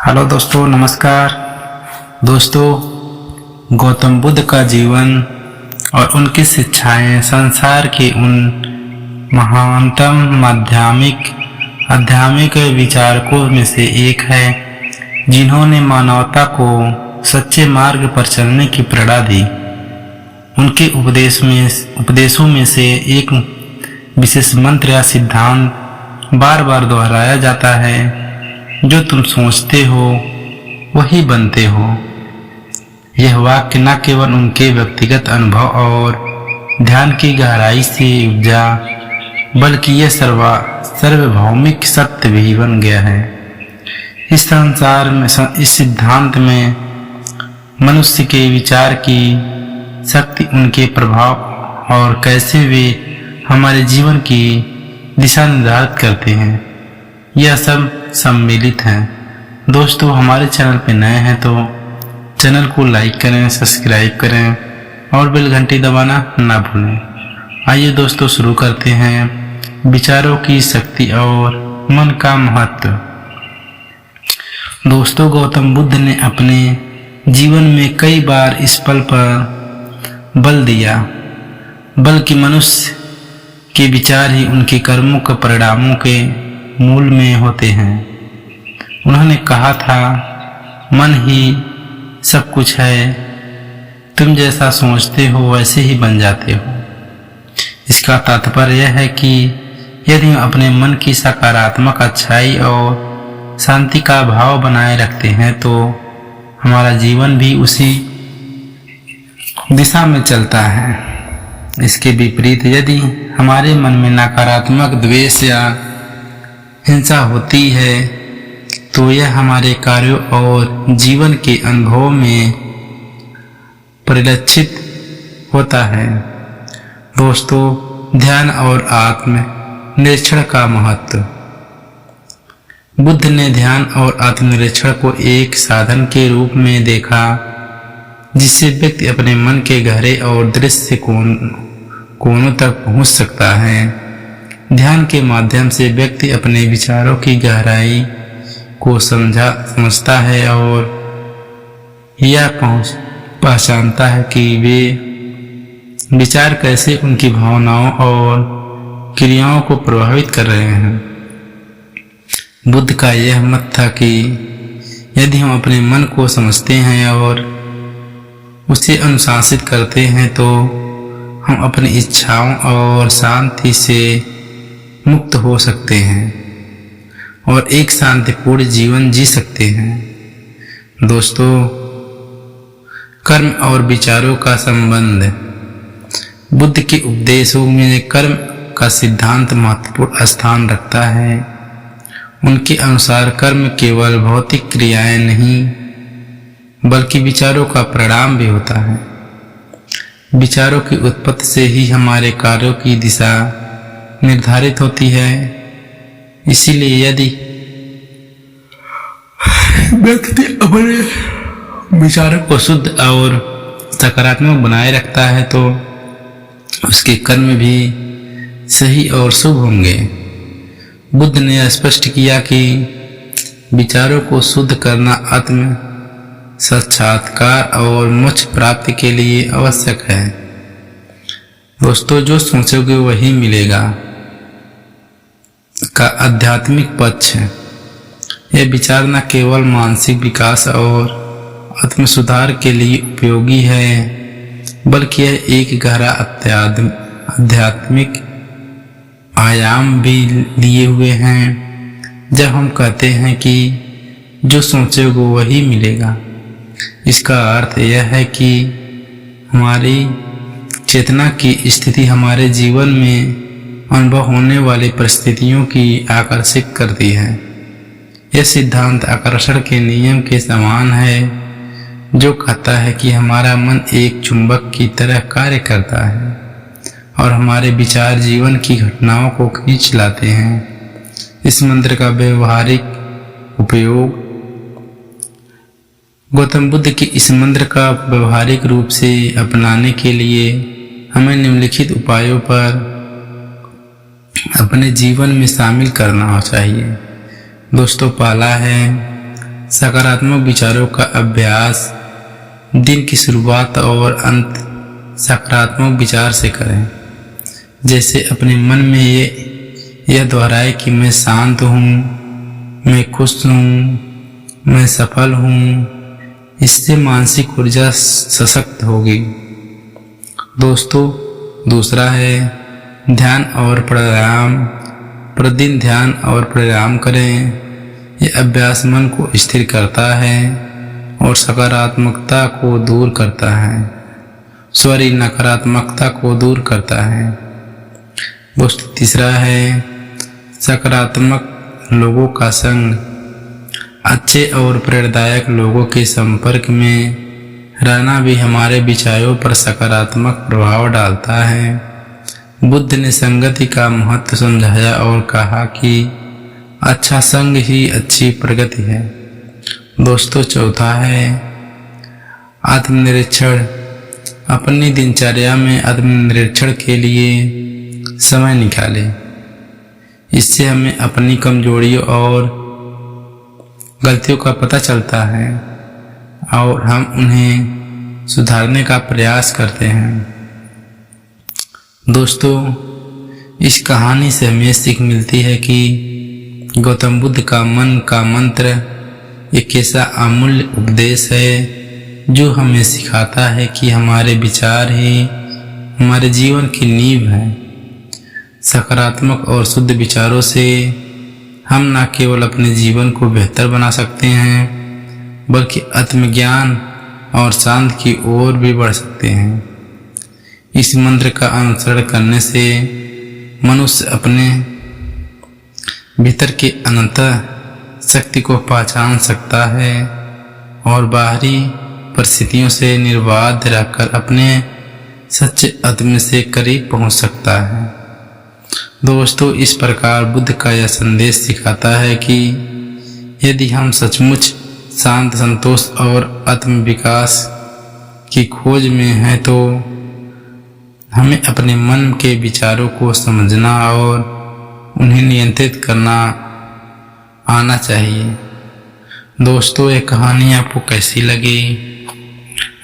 Hello दोस्तों, नमस्कार। दोस्तों, गौतम बुद्ध का जीवन और उनकी शिक्षाएं संसार के उन महानतम आध्यात्मिक विचारकों में से एक है जिन्होंने मानवता को सच्चे मार्ग पर चलने की प्रेरणा दी। उनके उपदेशों में से एक विशेष मंत्र या सिद्धांत बार बार दोहराया जाता है, जो तुम सोचते हो वही बनते हो। यह वाक्य न केवल उनके व्यक्तिगत अनुभव और ध्यान की गहराई से उपजा, बल्कि यह सार्वभौमिक सत्य भी बन गया है। इस संसार में इस सिद्धांत में मनुष्य के विचार की शक्ति, उनके प्रभाव और कैसे वे हमारे जीवन की दिशा निर्धारित करते हैं, यह सब सम्मिलित है। दोस्तों, हमारे चैनल पे नए हैं तो चैनल को लाइक करें, सब्सक्राइब करें और बेल घंटी दबाना ना भूलें। आइए दोस्तों, शुरू करते हैं विचारों की शक्ति और मन का महत्व। दोस्तों, गौतम बुद्ध ने अपने जीवन में कई बार इस पल पर बल दिया, बल्कि मनुष्य के विचार ही उनके कर्मों के परिणामों के मूल में होते हैं। उन्होंने कहा था, मन ही सब कुछ है, तुम जैसा सोचते हो वैसे ही बन जाते हो। इसका तात्पर्य यह है कि यदि हम अपने मन की सकारात्मक अच्छाई और शांति का भाव बनाए रखते हैं तो हमारा जीवन भी उसी दिशा में चलता है। इसके विपरीत यदि हमारे मन में नकारात्मक द्वेष या हिंसा होती है तो यह हमारे कार्यों और जीवन के अनुभव में परिलक्षित होता है। दोस्तों, ध्यान और आत्म निरीक्षण का महत्व। बुद्ध ने ध्यान और आत्मनिरीक्षण को एक साधन के रूप में देखा, जिससे व्यक्ति अपने मन के गहरे और दृश्य कोणों तक पहुंच सकता है। ध्यान के माध्यम से व्यक्ति अपने विचारों की गहराई को समझता है और यह पहचानता है कि वे विचार कैसे उनकी भावनाओं और क्रियाओं को प्रभावित कर रहे हैं। बुद्ध का यह मत था कि यदि हम अपने मन को समझते हैं और उसे अनुशासित करते हैं तो हम अपनी इच्छाओं और शांति से मुक्त हो सकते हैं और एक शांतिपूर्ण जीवन जी सकते हैं। दोस्तों, कर्म और विचारों का संबंध। बुद्ध के उपदेशों में कर्म का सिद्धांत महत्वपूर्ण स्थान रखता है। उनके अनुसार कर्म केवल भौतिक क्रियाएं नहीं, बल्कि विचारों का परिणाम भी होता है। विचारों की उत्पत्ति से ही हमारे कार्यों की दिशा निर्धारित होती है। इसीलिए यदि व्यक्ति अपने विचारों को शुद्ध और सकारात्मक बनाए रखता है तो उसके कर्म भी सही और शुभ होंगे। बुद्ध ने स्पष्ट किया कि विचारों को शुद्ध करना आत्म साक्षात्कार और मोक्ष प्राप्ति के लिए आवश्यक है। दोस्तों, जो सोचोगे वही मिलेगा का आध्यात्मिक पक्ष है। यह विचार न केवल मानसिक विकास और आत्म सुधार के लिए उपयोगी है, बल्कि यह एक गहरा आध्यात्मिक आयाम भी लिए हुए हैं। जब हम कहते हैं कि जो सोचोगे वही मिलेगा, इसका अर्थ यह है कि हमारी चेतना की स्थिति हमारे जीवन में अनुभव होने वाली परिस्थितियों की आकर्षित करती है। यह सिद्धांत आकर्षण के नियम के समान है, जो कहता है कि हमारा मन एक चुंबक की तरह कार्य करता है और हमारे विचार जीवन की घटनाओं को खींच लाते हैं। इस मंत्र का व्यवहारिक उपयोग। गौतम बुद्ध के इस मंत्र का व्यवहारिक रूप से अपनाने के लिए हमें निम्नलिखित उपायों पर अपने जीवन में शामिल करना चाहिए। दोस्तों, पहला है सकारात्मक विचारों का अभ्यास दिन की शुरुआत और अंत सकारात्मक विचार से करें। जैसे अपने मन में यह दोहराए कि मैं शांत हूँ, मैं खुश हूँ, मैं सफल हूँ। इससे मानसिक ऊर्जा सशक्त होगी। दोस्तों, दूसरा है ध्यान और प्राणायाम। प्रतिदिन ध्यान और प्राणायाम करें। यह अभ्यास मन को स्थिर करता है और सकारात्मकता को दूर करता है, नकारात्मकता को दूर करता है। दोस्तों, तीसरा है सकारात्मक लोगों का संग। अच्छे और प्रेरणादायक लोगों के संपर्क में रहना भी हमारे विचारों पर सकारात्मक प्रभाव डालता है। बुद्ध ने संगति का महत्व समझाया और कहा कि अच्छा संग ही अच्छी प्रगति है। दोस्तों, चौथा है आत्मनिरीक्षण। अपनी दिनचर्या में आत्मनिरीक्षण के लिए समय निकालें। इससे हमें अपनी कमजोरियों और गलतियों का पता चलता है और हम उन्हें सुधारने का प्रयास करते हैं। दोस्तों, इस कहानी से हमें सीख मिलती है कि गौतम बुद्ध का मन का मंत्र एक ऐसा अमूल्य उपदेश है जो हमें सिखाता है कि हमारे विचार ही हमारे जीवन की नींव है। सकारात्मक और शुद्ध विचारों से हम न केवल अपने जीवन को बेहतर बना सकते हैं बल्कि आत्मज्ञान और शांति की ओर भी बढ़ सकते हैं। इस मंत्र का अनुसरण करने से मनुष्य अपने भीतर की अनंत शक्ति को पहचान सकता है और बाहरी परिस्थितियों से निर्बाध रहकर अपने सच्चे आत्म से करीब पहुंच सकता है। दोस्तों, इस प्रकार बुद्ध का यह संदेश सिखाता है कि यदि हम सचमुच शांत, संतोष और आत्म विकास की खोज में हैं तो हमें अपने मन के विचारों को समझना और उन्हें नियंत्रित करना आना चाहिए। दोस्तों, ये कहानी आपको कैसी लगी?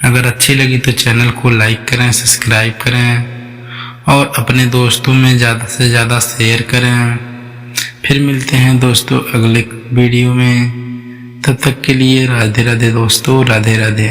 अगर अच्छी लगी तो चैनल को लाइक करें, सब्सक्राइब करें और अपने दोस्तों में ज़्यादा से ज़्यादा शेयर करें। फिर मिलते हैं दोस्तों अगले वीडियो में। तब तक के लिए राधे राधे दोस्तों, राधे राधे।